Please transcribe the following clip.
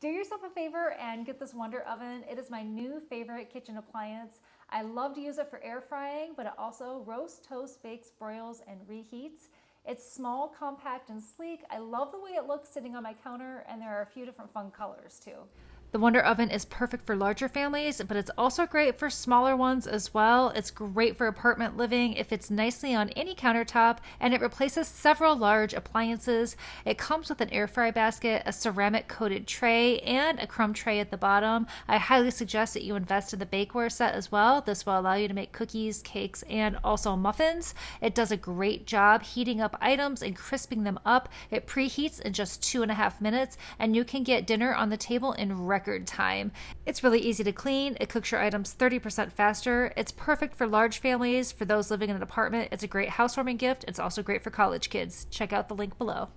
Do yourself a favor and get this Wonder Oven. It is my new favorite kitchen appliance. I love to use it for air frying, but it also roasts, toasts, bakes, broils, and reheats. It's small, compact, and sleek. I love the way it looks sitting on my counter, and there are a few different fun colors too. The Wonder Oven is perfect for larger families, but it's also great for smaller ones as well. It's great for apartment living. It fits nicely on any countertop, and it replaces several large appliances. It comes with an air fry basket, a ceramic coated tray, and a crumb tray at the bottom. I highly suggest that you invest in the bakeware set as well. This will allow you to make cookies, cakes, and also muffins. It does a great job heating up items and crisping them up. It preheats in just 2.5 minutes, and you can get dinner on the table in record time. It's really easy to clean. It cooks your items 30% faster. It's perfect for large families. For those living in an apartment, it's a great housewarming gift. It's also great for college kids. Check out the link below.